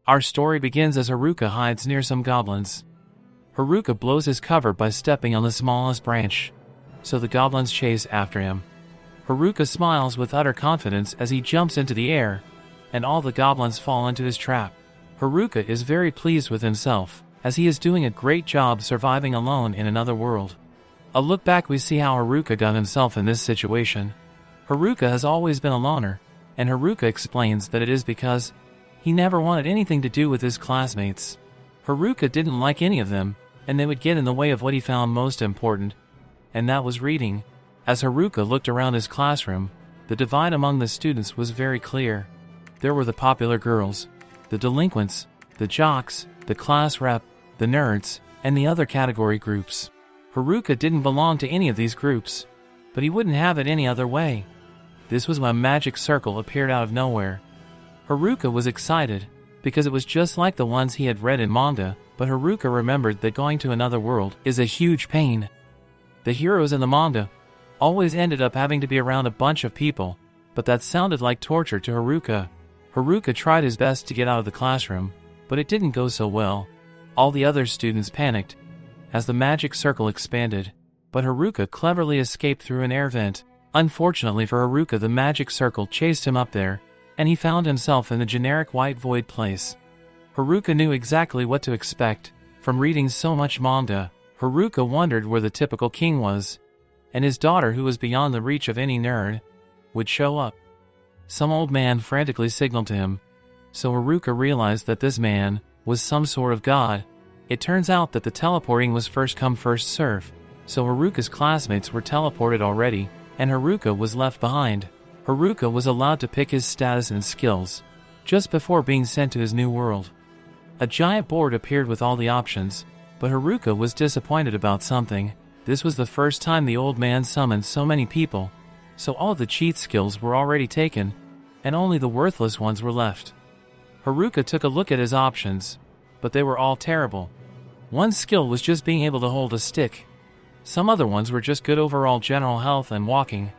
Our story begins as Haruka hides near some goblins. Haruka blows his cover by stepping on the smallest branch, so the goblins chase after him. Haruka smiles with utter confidence as he jumps into the air, and all the goblins fall into his trap. Haruka is very pleased with himself, as he is doing a great job surviving alone in another world. A look back, we see how Haruka got himself in this situation. Haruka has always been a loner, and Haruka explains that it is because he never wanted anything to do with his classmates. Haruka didn't like any of them, and they would get in the way of what he found most important, and that was reading. As Haruka looked around his classroom, the divide among the students was very clear. There were the popular girls, the delinquents, the jocks, the class rep, the nerds, and the other category groups. Haruka didn't belong to any of these groups, but he wouldn't have it any other way. This was when a magic circle appeared out of nowhere. Haruka was excited, because it was just like the ones he had read in manga, but Haruka remembered that going to another world is a huge pain. The heroes in the manga always ended up having to be around a bunch of people, but that sounded like torture to Haruka. Haruka tried his best to get out of the classroom, but it didn't go so well. All the other students panicked as the magic circle expanded, but Haruka cleverly escaped through an air vent. Unfortunately for Haruka, the magic circle chased him up there, and he found himself in the generic white void place. Haruka knew exactly what to expect. From reading so much manga, Haruka wondered where the typical king was, and his daughter, who was beyond the reach of any nerd, would show up. Some old man frantically signaled to him, so Haruka realized that this man was some sort of god. It turns out that the teleporting was first come first serve, so Haruka's classmates were teleported already, and Haruka was left behind. Haruka was allowed to pick his status and skills, just before being sent to his new world. A giant board appeared with all the options, but Haruka was disappointed about something. This was the first time the old man summoned so many people, so all the cheat skills were already taken, and only the worthless ones were left. Haruka took a look at his options, but they were all terrible. One skill was just being able to hold a stick. Some other ones were just good overall general health and walking.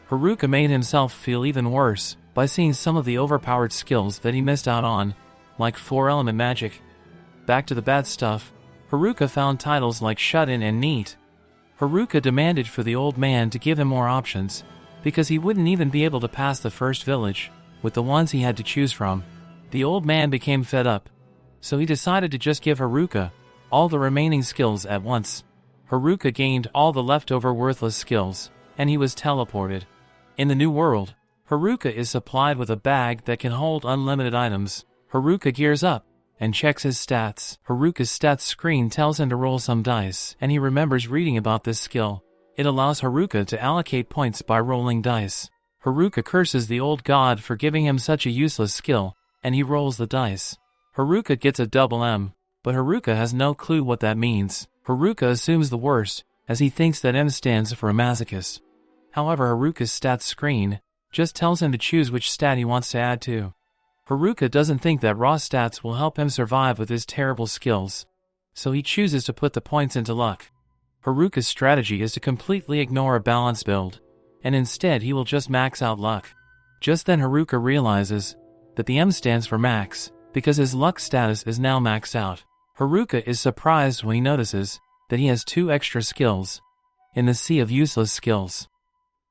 Haruka made himself feel even worse by seeing some of the overpowered skills that he missed out on, like 4-element magic. Back to the bad stuff, Haruka found titles like Shut-In and Neat. Haruka demanded for the old man to give him more options, because he wouldn't even be able to pass the first village with the ones he had to choose from. The old man became fed up, so he decided to just give Haruka all the remaining skills at once. Haruka gained all the leftover worthless skills, and he was teleported. In the new world, Haruka is supplied with a bag that can hold unlimited items. Haruka gears up and checks his stats. Haruka's stats screen tells him to roll some dice, and he remembers reading about this skill. It allows Haruka to allocate points by rolling dice. Haruka curses the old god for giving him such a useless skill, and he rolls the dice. Haruka gets a double M, but Haruka has no clue what that means. Haruka assumes the worst, as he thinks that M stands for a masochist. However, Haruka's stats screen just tells him to choose which stat he wants to add to. Haruka doesn't think that raw stats will help him survive with his terrible skills, so he chooses to put the points into luck. Haruka's strategy is to completely ignore a balance build, and instead he will just max out luck. Just then Haruka realizes that the M stands for max, because his luck status is now maxed out. Haruka is surprised when he notices that he has 2 extra skills in the sea of useless skills.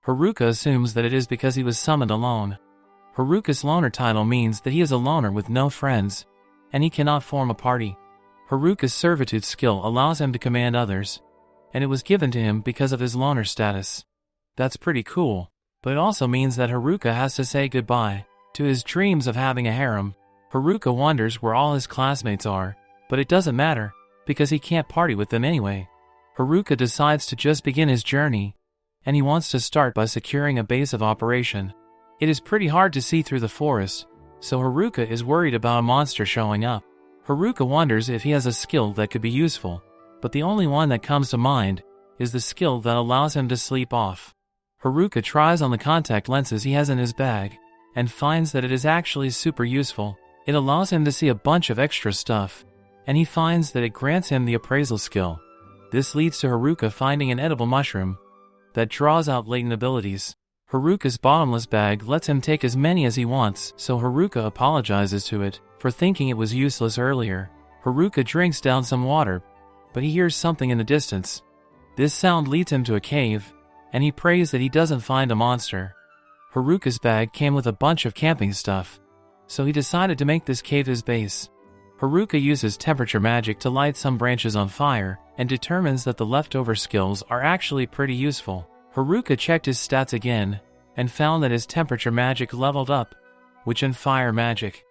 Haruka assumes that it is because he was summoned alone. Haruka's loner title means that he is a loner with no friends, and he cannot form a party. Haruka's servitude skill allows him to command others, and it was given to him because of his loner status. That's pretty cool, but it also means that Haruka has to say goodbye to his dreams of having a harem. Haruka wonders where all his classmates are, but it doesn't matter, because he can't party with them anyway. Haruka decides to just begin his journey, and he wants to start by securing a base of operation. It is pretty hard to see through the forest, so Haruka is worried about a monster showing up. Haruka wonders if he has a skill that could be useful, but the only one that comes to mind is the skill that allows him to sleep off. Haruka tries on the contact lenses he has in his bag, and finds that it is actually super useful. It allows him to see a bunch of extra stuff, and he finds that it grants him the appraisal skill. This leads to Haruka finding an edible mushroom that draws out latent abilities. Haruka's bottomless bag lets him take as many as he wants, so Haruka apologizes to it for thinking it was useless earlier. Haruka drinks down some water, but he hears something in the distance. This sound leads him to a cave, and he prays that he doesn't find a monster. Haruka's bag came with a bunch of camping stuff, so he decided to make this cave his base. Haruka uses temperature magic to light some branches on fire, and determines that the leftover skills are actually pretty useful. Haruka checked his stats again, and found that his temperature magic leveled up, which in fire magic.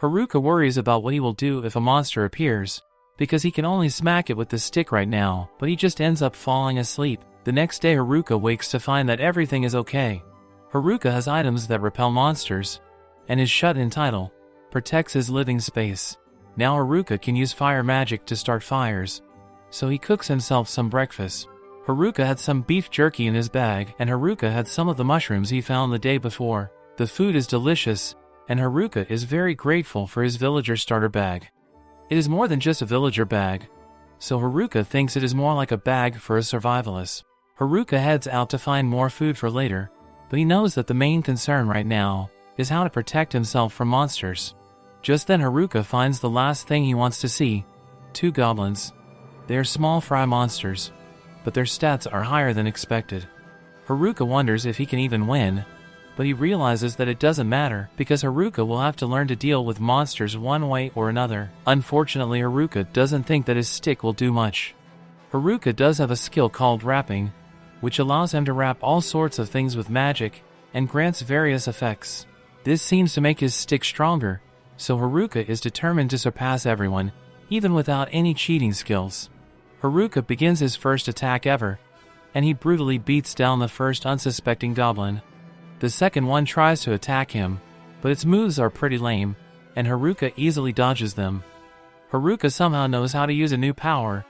Haruka worries about what he will do if a monster appears, because he can only smack it with the stick right now, but he just ends up falling asleep. The next day Haruka wakes to find that everything is okay. Haruka has items that repel monsters, and his shut-in title protects his living space. Now Haruka can use fire magic to start fires, so he cooks himself some breakfast. Haruka had some beef jerky in his bag, and Haruka had some of the mushrooms he found the day before. The food is delicious, and Haruka is very grateful for his villager starter bag. It is more than just a villager bag, so Haruka thinks it is more like a bag for a survivalist. Haruka heads out to find more food for later, but he knows that the main concern right now is how to protect himself from monsters. Just then Haruka finds the last thing he wants to see: 2 goblins. They are small fry monsters, but their stats are higher than expected. Haruka wonders if he can even win, but he realizes that it doesn't matter because Haruka will have to learn to deal with monsters one way or another. Unfortunately, Haruka doesn't think that his stick will do much. Haruka does have a skill called wrapping, which allows him to wrap all sorts of things with magic and grants various effects. This seems to make his stick stronger, so Haruka is determined to surpass everyone, even without any cheating skills. Haruka begins his first attack ever, and he brutally beats down the first unsuspecting goblin. The second one tries to attack him, but its moves are pretty lame, and Haruka easily dodges them. Haruka somehow knows how to use a new power,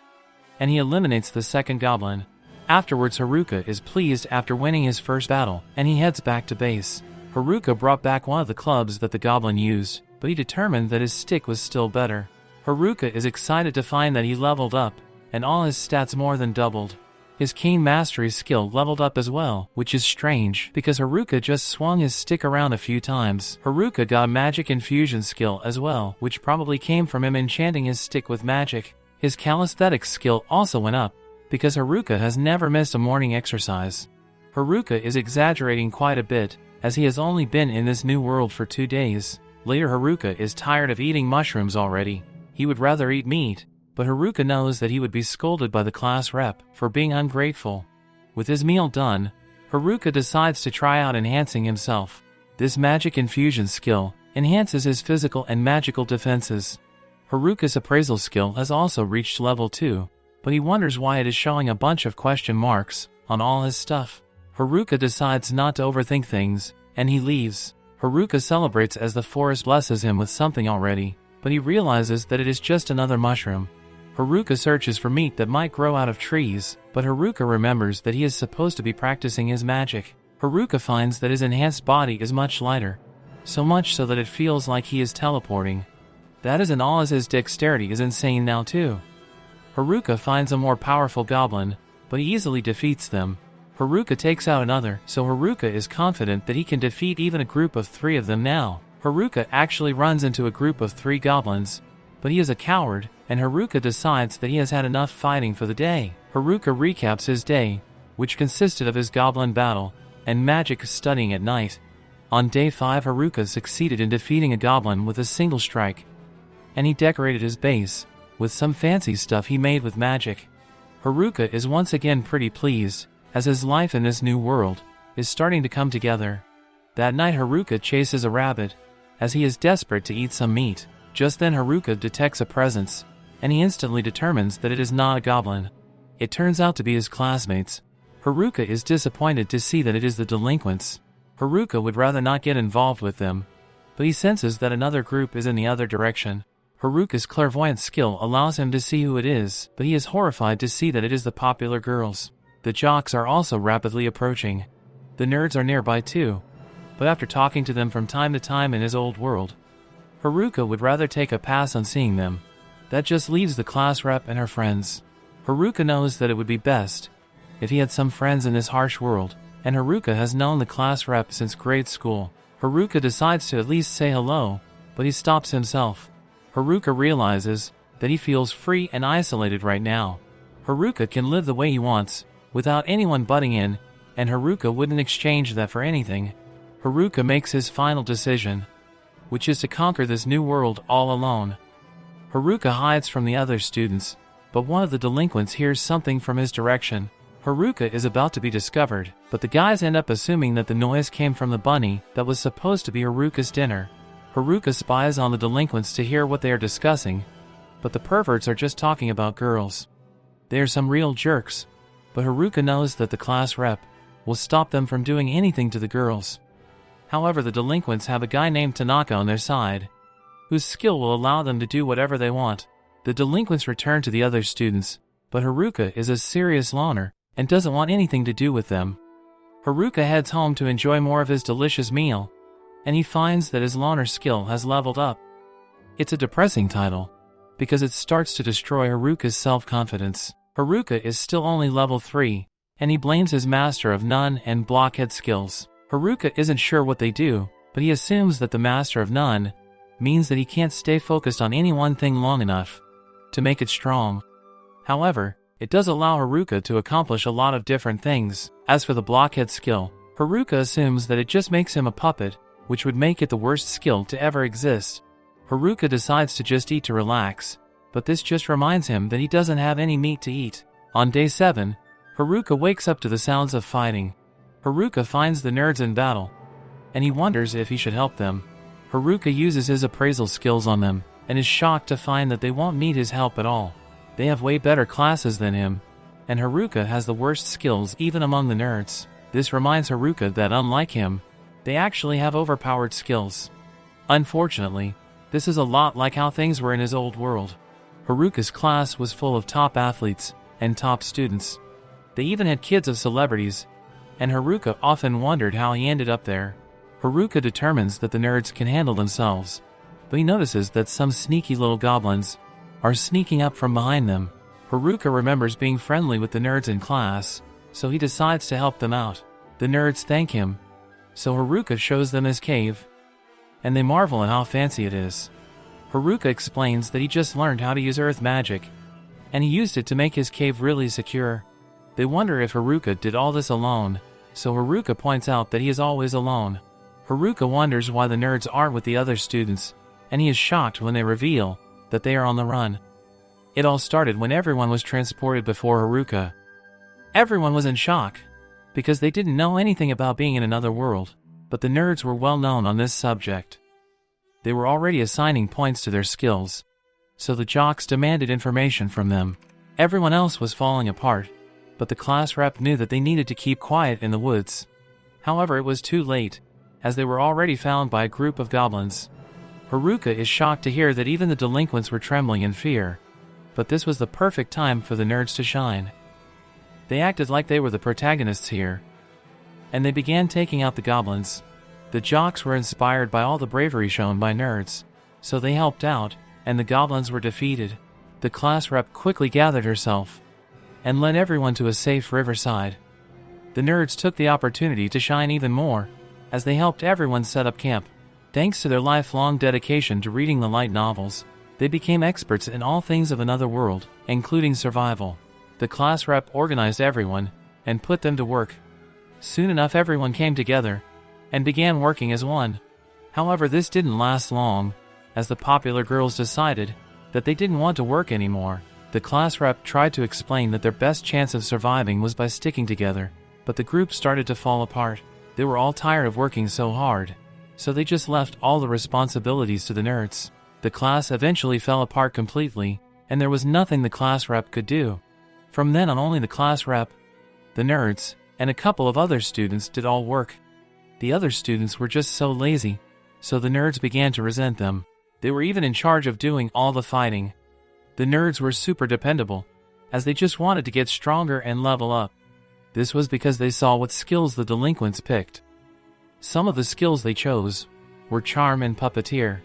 and he eliminates the second goblin. Afterwards, Haruka is pleased after winning his first battle, and he heads back to base. Haruka brought back one of the clubs that the goblin used, but he determined that his stick was still better. Haruka is excited to find that he leveled up, and all his stats more than doubled. His cane mastery skill leveled up as well, which is strange because Haruka just swung his stick around a few times. Haruka got a magic infusion skill as well, which probably came from him enchanting his stick with magic. His calisthenics skill also went up, because Haruka has never missed a morning exercise. Haruka is exaggerating quite a bit, as he has only been in this new world for 2 days. Later, Haruka is tired of eating mushrooms already. He would rather eat meat, but Haruka knows that he would be scolded by the class rep for being ungrateful. With his meal done, Haruka decides to try out enhancing himself. This magic infusion skill enhances his physical and magical defenses. Haruka's appraisal skill has also reached level 2, but he wonders why it is showing a bunch of question marks on all his stuff. Haruka decides not to overthink things, and he leaves. Haruka celebrates as the forest blesses him with something already, but he realizes that it is just another mushroom. Haruka searches for meat that might grow out of trees, but Haruka remembers that he is supposed to be practicing his magic. Haruka finds that his enhanced body is much lighter, so much so that it feels like he is teleporting. That isn't all, as his dexterity is insane now too. Haruka finds a more powerful goblin, but he easily defeats them. Haruka takes out another, so Haruka is confident that he can defeat even a group of 3 of them now. Haruka actually runs into a group of 3 goblins, but he is a coward, and Haruka decides that he has had enough fighting for the day. Haruka recaps his day, which consisted of his goblin battle and magic studying at night. On day 5, Haruka succeeded in defeating a goblin with a single strike, and he decorated his base with some fancy stuff he made with magic. Haruka is once again pretty pleased, as his life in this new world is starting to come together. That night Haruka chases a rabbit, as he is desperate to eat some meat. Just then Haruka detects a presence, and he instantly determines that it is not a goblin. It turns out to be his classmates. Haruka is disappointed to see that it is the delinquents. Haruka would rather not get involved with them, but he senses that another group is in the other direction. Haruka's clairvoyant skill allows him to see who it is, but he is horrified to see that it is the popular girls. The jocks are also rapidly approaching. The nerds are nearby too, but after talking to them from time to time in his old world, Haruka would rather take a pass on seeing them. That just leaves the class rep and her friends. Haruka knows that it would be best if he had some friends in this harsh world, and Haruka has known the class rep since grade school. Haruka decides to at least say hello, but he stops himself. Haruka realizes that he feels free and isolated right now. Haruka can live the way he wants, without anyone butting in, and Haruka wouldn't exchange that for anything. Haruka makes his final decision, which is to conquer this new world all alone. Haruka hides from the other students, but one of the delinquents hears something from his direction. Haruka is about to be discovered, but the guys end up assuming that the noise came from the bunny that was supposed to be Haruka's dinner. Haruka spies on the delinquents to hear what they are discussing, but the perverts are just talking about girls. They are some real jerks, but Haruka knows that the class rep will stop them from doing anything to the girls. However, the delinquents have a guy named Tanaka on their side, whose skill will allow them to do whatever they want. The delinquents return to the other students, but Haruka is a serious loner and doesn't want anything to do with them. Haruka heads home to enjoy more of his delicious meal, and he finds that his loner skill has leveled up. It's a depressing title, because it starts to destroy Haruka's self-confidence. Haruka is still only level 3, and he blames his master of none and blockhead skills. Haruka isn't sure what they do, but he assumes that the master of none means that he can't stay focused on any one thing long enough to make it strong. However, it does allow Haruka to accomplish a lot of different things. As for the blockhead skill, Haruka assumes that it just makes him a puppet, which would make it the worst skill to ever exist. Haruka decides to just eat to relax, but this just reminds him that he doesn't have any meat to eat. On day 7, Haruka wakes up to the sounds of fighting. Haruka finds the nerds in battle, and he wonders if he should help them. Haruka uses his appraisal skills on them, and is shocked to find that they won't need his help at all. They have way better classes than him, and Haruka has the worst skills even among the nerds. This reminds Haruka that unlike him, they actually have overpowered skills. Unfortunately, this is a lot like how things were in his old world. Haruka's class was full of top athletes and top students. They even had kids of celebrities, and Haruka often wondered how he ended up there. Haruka determines that the nerds can handle themselves, but he notices that some sneaky little goblins are sneaking up from behind them. Haruka remembers being friendly with the nerds in class, so he decides to help them out. The nerds thank him, so Haruka shows them his cave, and they marvel at how fancy it is. Haruka explains that he just learned how to use earth magic, and he used it to make his cave really secure. They wonder if Haruka did all this alone, so Haruka points out that he is always alone. Haruka wonders why the nerds aren't with the other students, and he is shocked when they reveal that they are on the run. It all started when everyone was transported before Haruka. Everyone was in shock, because they didn't know anything about being in another world, but the nerds were well known on this subject. They were already assigning points to their skills, so the jocks demanded information from them. Everyone else was falling apart, but the class rep knew that they needed to keep quiet in the woods. However, it was too late, as they were already found by a group of goblins. Haruka is shocked to hear that even the delinquents were trembling in fear, but this was the perfect time for the nerds to shine. They acted like they were the protagonists here, and they began taking out the goblins. The jocks were inspired by all the bravery shown by nerds, so they helped out, and the goblins were defeated. The class rep quickly gathered herself and led everyone to a safe riverside. The nerds took the opportunity to shine even more, as they helped everyone set up camp. Thanks to their lifelong dedication to reading the light novels, they became experts in all things of another world, including survival. The class rep organized everyone and put them to work. Soon enough, everyone came together and began working as one. However, this didn't last long, as the popular girls decided that they didn't want to work anymore. The class rep tried to explain that their best chance of surviving was by sticking together, but the group started to fall apart. They were all tired of working so hard, so they just left all the responsibilities to the nerds. The class eventually fell apart completely, and there was nothing the class rep could do. From then on, only the class rep, the nerds, and a couple of other students did all work. The other students were just so lazy, so the nerds began to resent them. They were even in charge of doing all the fighting. The nerds were super dependable, as they just wanted to get stronger and level up. This was because they saw what skills the delinquents picked. Some of the skills they chose were Charm and Puppeteer,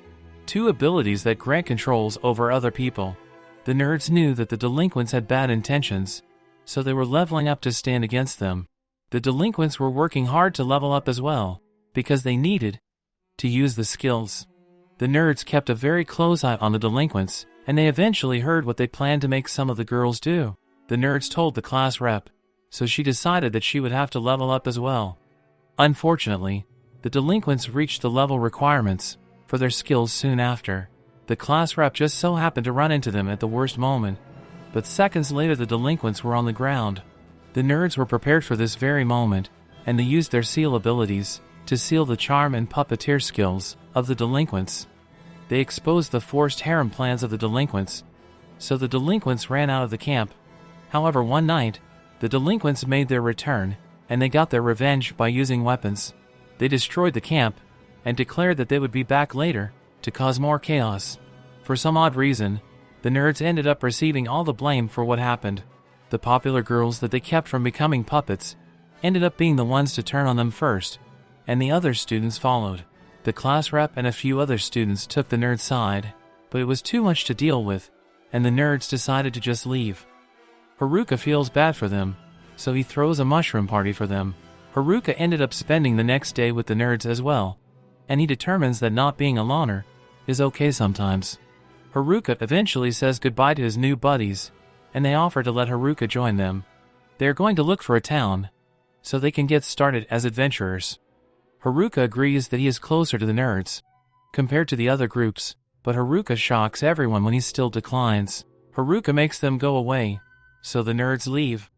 two abilities that grant controls over other people. The nerds knew that the delinquents had bad intentions, so they were leveling up to stand against them. The delinquents were working hard to level up as well, because they needed to use the skills. The nerds kept a very close eye on the delinquents, and they eventually heard what they planned to make some of the girls do. The nerds told the class rep, so she decided that she would have to level up as well. Unfortunately, the delinquents reached the level requirements for their skills soon after. The class rep just so happened to run into them at the worst moment, but seconds later the delinquents were on the ground. The nerds were prepared for this very moment, and they used their seal abilities to seal the charm and puppeteer skills of the delinquents. They exposed the forced harem plans of the delinquents, so the delinquents ran out of the camp. However, one night, the delinquents made their return, and they got their revenge by using weapons. They destroyed the camp, and declared that they would be back later to cause more chaos. For some odd reason, the nerds ended up receiving all the blame for what happened. The popular girls that they kept from becoming puppets ended up being the ones to turn on them first, and the other students followed. The class rep and a few other students took the nerds' side, but it was too much to deal with, and the nerds decided to just leave. Haruka feels bad for them, so he throws a mushroom party for them. Haruka ended up spending the next day with the nerds as well, and he determines that not being a loner is okay sometimes. Haruka eventually says goodbye to his new buddies, and they offer to let Haruka join them. They are going to look for a town, so they can get started as adventurers. Haruka agrees that he is closer to the nerds compared to the other groups, but Haruka shocks everyone when he still declines. Haruka makes them go away, so the nerds leave.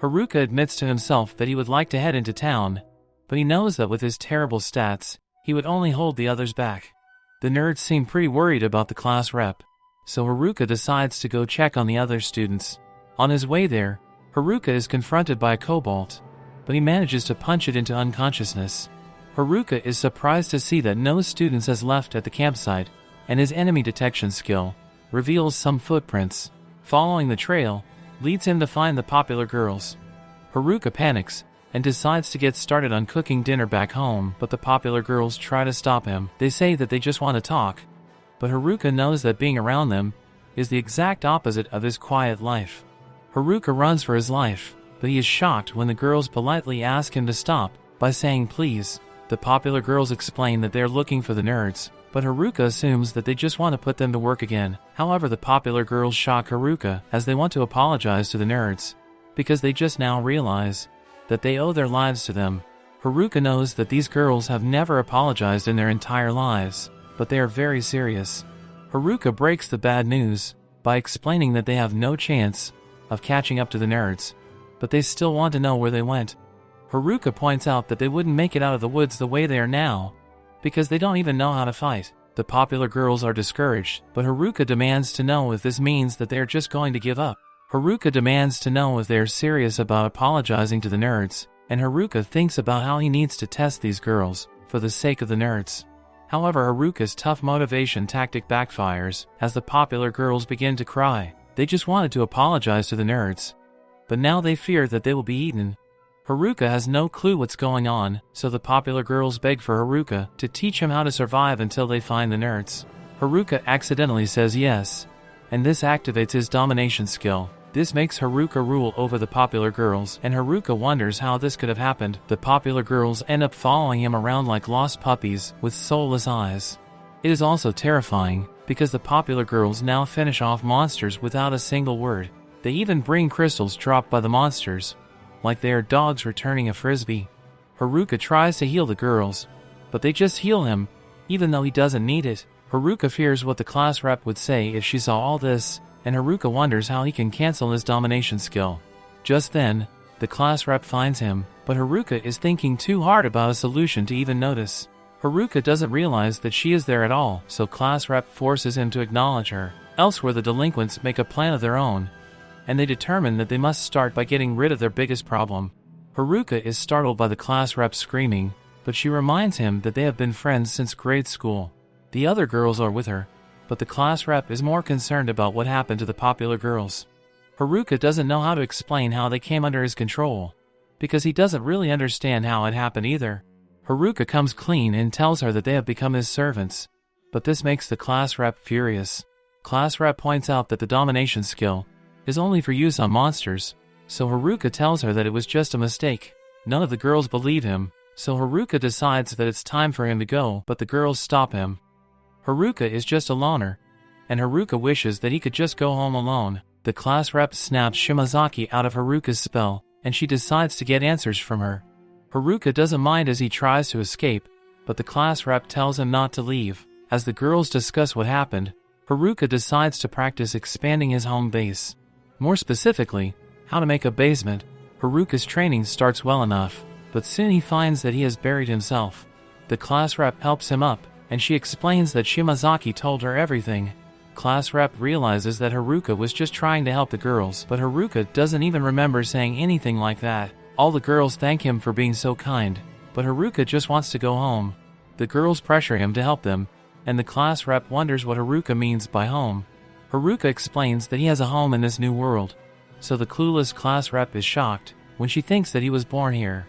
Haruka admits to himself that he would like to head into town, but he knows that with his terrible stats, he would only hold the others back. The nerds seem pretty worried about the class rep, so Haruka decides to go check on the other students. On his way there, Haruka is confronted by a kobold, but he manages to punch it into unconsciousness. Haruka is surprised to see that no students has left at the campsite, and his enemy detection skill reveals some footprints. Following the trail leads him to find the popular girls. Haruka panics and decides to get started on cooking dinner back home, but the popular girls try to stop him. They say that they just want to talk, but Haruka knows that being around them is the exact opposite of his quiet life. Haruka runs for his life, but he is shocked when the girls politely ask him to stop by saying please. The popular girls explain that they are looking for the nerds, but Haruka assumes that they just want to put them to work again. However, the popular girls shock Haruka as they want to apologize to the nerds, because they just now realize that they owe their lives to them. Haruka knows that these girls have never apologized in their entire lives, but they are very serious. Haruka breaks the bad news by explaining that they have no chance of catching up to the nerds, but they still want to know where they went. Haruka points out that they wouldn't make it out of the woods the way they are now, because they don't even know how to fight. The popular girls are discouraged, but Haruka demands to know if this means that they are just going to give up. Haruka demands to know if they are serious about apologizing to the nerds, and Haruka thinks about how he needs to test these girls for the sake of the nerds. However, Haruka's tough motivation tactic backfires as the popular girls begin to cry. They just wanted to apologize to the nerds, but now they fear that they will be eaten. Haruka has no clue what's going on, so the popular girls beg for Haruka to teach him how to survive until they find the nerds. Haruka accidentally says yes, and this activates his domination skill. This makes Haruka rule over the popular girls, and Haruka wonders how this could have happened. The popular girls end up following him around like lost puppies with soulless eyes. It is also terrifying, because the popular girls now finish off monsters without a single word. They even bring crystals dropped by the monsters, like they are dogs returning a frisbee. Haruka tries to heal the girls, but they just heal him, even though he doesn't need it. Haruka fears what the class rep would say if she saw all this, and Haruka wonders how he can cancel his domination skill. Just then, the class rep finds him, but Haruka is thinking too hard about a solution to even notice. Haruka doesn't realize that she is there at all, so class rep forces him to acknowledge her. Elsewhere, the delinquents make a plan of their own, and they determine that they must start by getting rid of their biggest problem. Haruka is startled by the class rep screaming, but she reminds him that they have been friends since grade school. The other girls are with her, but the class rep is more concerned about what happened to the popular girls. Haruka doesn't know how to explain how they came under his control, because he doesn't really understand how it happened either. Haruka comes clean and tells her that they have become his servants, but this makes the class rep furious. Class rep points out that the domination skill is only for use on monsters, so Haruka tells her that it was just a mistake. None of the girls believe him, so Haruka decides that it's time for him to go, but the girls stop him. Haruka is just a loner, and Haruka wishes that he could just go home alone. The class rep snaps Shimazaki out of Haruka's spell, and she decides to get answers from her. Haruka doesn't mind as he tries to escape, but the class rep tells him not to leave. As the girls discuss what happened, Haruka decides to practice expanding his home base. More specifically, how to make a basement. Haruka's training starts well enough, but soon he finds that he has buried himself. The class rep helps him up, and she explains that Shimazaki told her everything. Class rep realizes that Haruka was just trying to help the girls, but Haruka doesn't even remember saying anything like that. All the girls thank him for being so kind, but Haruka just wants to go home. The girls pressure him to help them, and the class rep wonders what Haruka means by home. Haruka explains that he has a home in this new world, so the clueless class rep is shocked when she thinks that he was born here.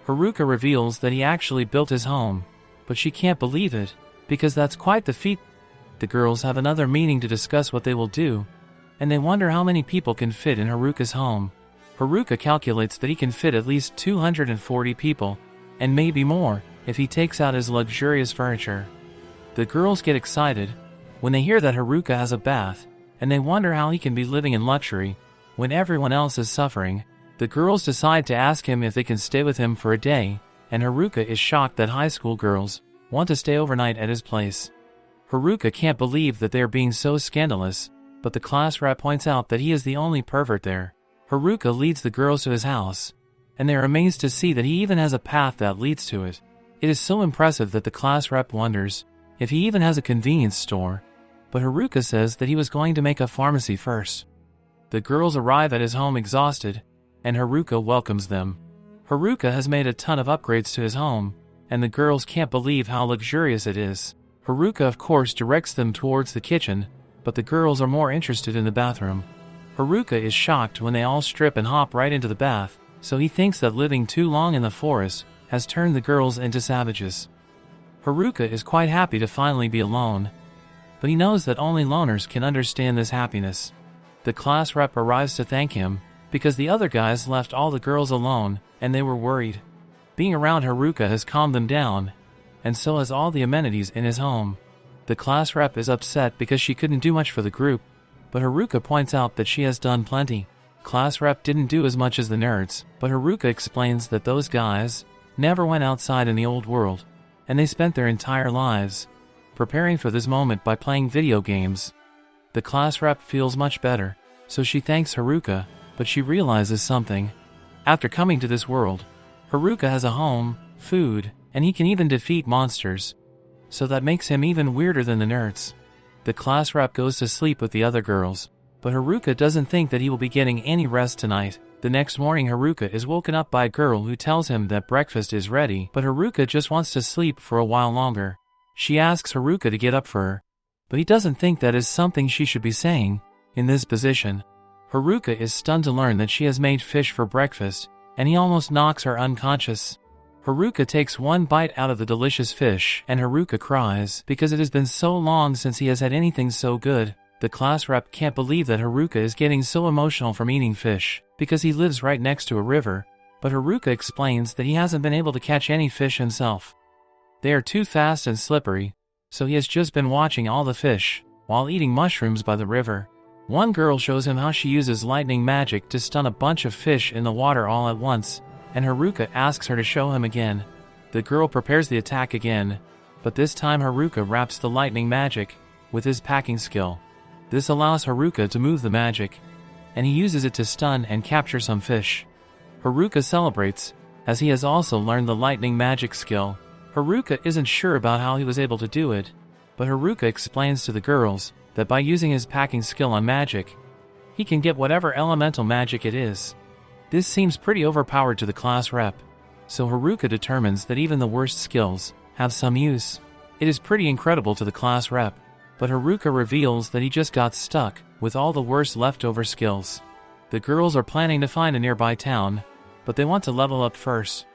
Haruka reveals that he actually built his home, but she can't believe it, because that's quite the feat. The girls have another meeting to discuss what they will do, and they wonder how many people can fit in Haruka's home. Haruka calculates that he can fit at least 240 people, and maybe more, if he takes out his luxurious furniture. The girls get excited when they hear that Haruka has a bath, and they wonder how he can be living in luxury when everyone else is suffering. The girls decide to ask him if they can stay with him for a day, and Haruka is shocked that high school girls want to stay overnight at his place. Haruka can't believe that they are being so scandalous, but the class rep points out that he is the only pervert there. Haruka leads the girls to his house, and they are amazed to see that he even has a path that leads to it. It is so impressive that the class rep wonders if he even has a convenience store, but Haruka says that he was going to make a pharmacy first. The girls arrive at his home exhausted, and Haruka welcomes them. Haruka has made a ton of upgrades to his home, and the girls can't believe how luxurious it is. Haruka of course directs them towards the kitchen, but the girls are more interested in the bathroom. Haruka is shocked when they all strip and hop right into the bath, so he thinks that living too long in the forest has turned the girls into savages. Haruka is quite happy to finally be alone, but he knows that only loners can understand this happiness. The class rep arrives to thank him, because the other guys left all the girls alone, and they were worried. Being around Haruka has calmed them down, and so has all the amenities in his home. The class rep is upset because she couldn't do much for the group, but Haruka points out that she has done plenty. Class rep didn't do as much as the nerds, but Haruka explains that those guys never went outside in the old world, and they spent their entire lives preparing for this moment by playing video games. The class rep feels much better, so she thanks Haruka, but she realizes something. After coming to this world, Haruka has a home, food, and he can even defeat monsters, so that makes him even weirder than the nerds. The class rep goes to sleep with the other girls, but Haruka doesn't think that he will be getting any rest tonight. The next morning Haruka is woken up by a girl who tells him that breakfast is ready, but Haruka just wants to sleep for a while longer. She asks Haruka to get up for her, but he doesn't think that is something she should be saying in this position. Haruka is stunned to learn that she has made fish for breakfast, and he almost knocks her unconscious. Haruka takes one bite out of the delicious fish, and Haruka cries because it has been so long since he has had anything so good. The class rep can't believe that Haruka is getting so emotional from eating fish, because he lives right next to a river, but Haruka explains that he hasn't been able to catch any fish himself. They are too fast and slippery, so he has just been watching all the fish while eating mushrooms by the river. One girl shows him how she uses lightning magic to stun a bunch of fish in the water all at once, and Haruka asks her to show him again. The girl prepares the attack again, but this time Haruka wraps the lightning magic with his packing skill. This allows Haruka to move the magic, and he uses it to stun and capture some fish. Haruka celebrates, as he has also learned the lightning magic skill. Haruka isn't sure about how he was able to do it, but Haruka explains to the girls that by using his packing skill on magic, he can get whatever elemental magic it is. This seems pretty overpowered to the class rep, so Haruka determines that even the worst skills have some use. It is pretty incredible to the class rep, but Haruka reveals that he just got stuck with all the worst leftover skills. The girls are planning to find a nearby town, but they want to level up first.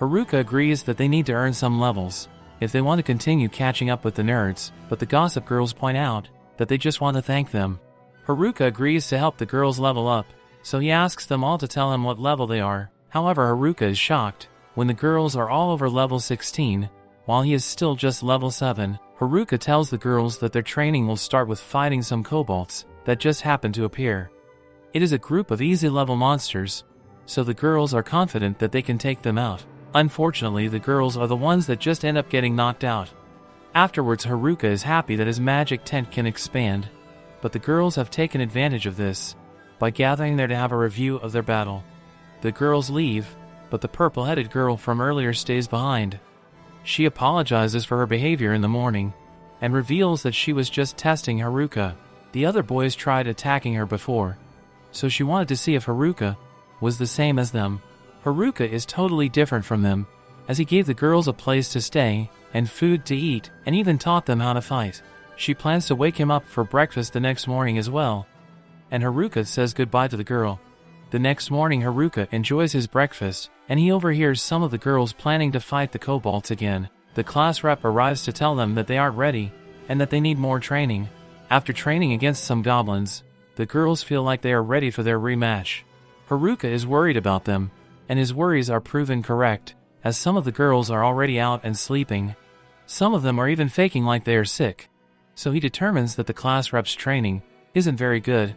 Haruka agrees that they need to earn some levels if they want to continue catching up with the nerds, but the gossip girls point out that they just want to thank them. Haruka agrees to help the girls level up, so he asks them all to tell him what level they are. However, Haruka is shocked when the girls are all over level 16, while he is still just level 7. Haruka tells the girls that their training will start with fighting some kobolds that just happen to appear. It is a group of easy-level monsters, so the girls are confident that they can take them out. Unfortunately, the girls are the ones that just end up getting knocked out. Afterwards, Haruka is happy that his magic tent can expand, but the girls have taken advantage of this by gathering there to have a review of their battle. The girls leave, but the purple-headed girl from earlier stays behind. She apologizes for her behavior in the morning and reveals that she was just testing Haruka. The other boys tried attacking her before, so she wanted to see if Haruka was the same as them. Haruka is totally different from them, as he gave the girls a place to stay and food to eat, and even taught them how to fight. She plans to wake him up for breakfast the next morning as well, and Haruka says goodbye to the girl. The next morning, Haruka enjoys his breakfast, and he overhears some of the girls planning to fight the kobolds again. The class rep arrives to tell them that they aren't ready, and that they need more training. After training against some goblins, the girls feel like they are ready for their rematch. Haruka is worried about them, and his worries are proven correct, as some of the girls are already out and sleeping. Some of them are even faking like they are sick, so he determines that the class rep's training isn't very good.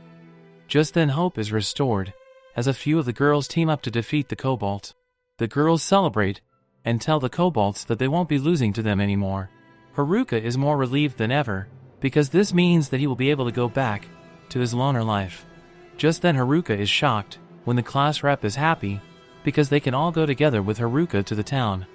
Just then hope is restored, as a few of the girls team up to defeat the kobolds. The girls celebrate and tell the kobolds that they won't be losing to them anymore. Haruka is more relieved than ever, because this means that he will be able to go back to his loner life. Just then Haruka is shocked when the class rep is happy, because they can all go together with Haruka to the town.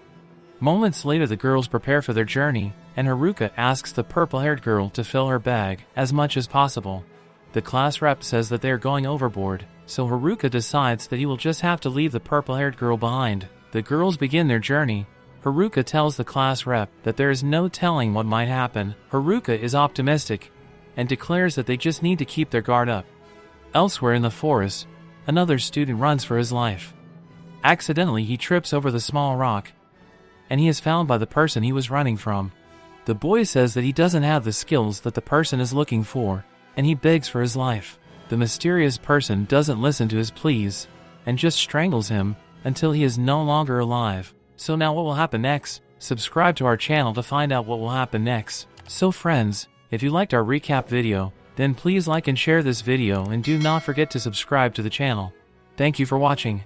Moments later, the girls prepare for their journey, and Haruka asks the purple-haired girl to fill her bag as much as possible. The class rep says that they are going overboard, so Haruka decides that he will just have to leave the purple-haired girl behind. The girls begin their journey. Haruka tells the class rep that there is no telling what might happen. Haruka is optimistic and declares that they just need to keep their guard up. Elsewhere in the forest, another student runs for his life. Accidentally, he trips over the small rock, and he is found by the person he was running from. The boy says that he doesn't have the skills that the person is looking for, and he begs for his life. The mysterious person doesn't listen to his pleas, and just strangles him until he is no longer alive. So now what will happen next? Subscribe to our channel to find out what will happen next. So friends, if you liked our recap video, then please like and share this video, and do not forget to subscribe to the channel. Thank you for watching.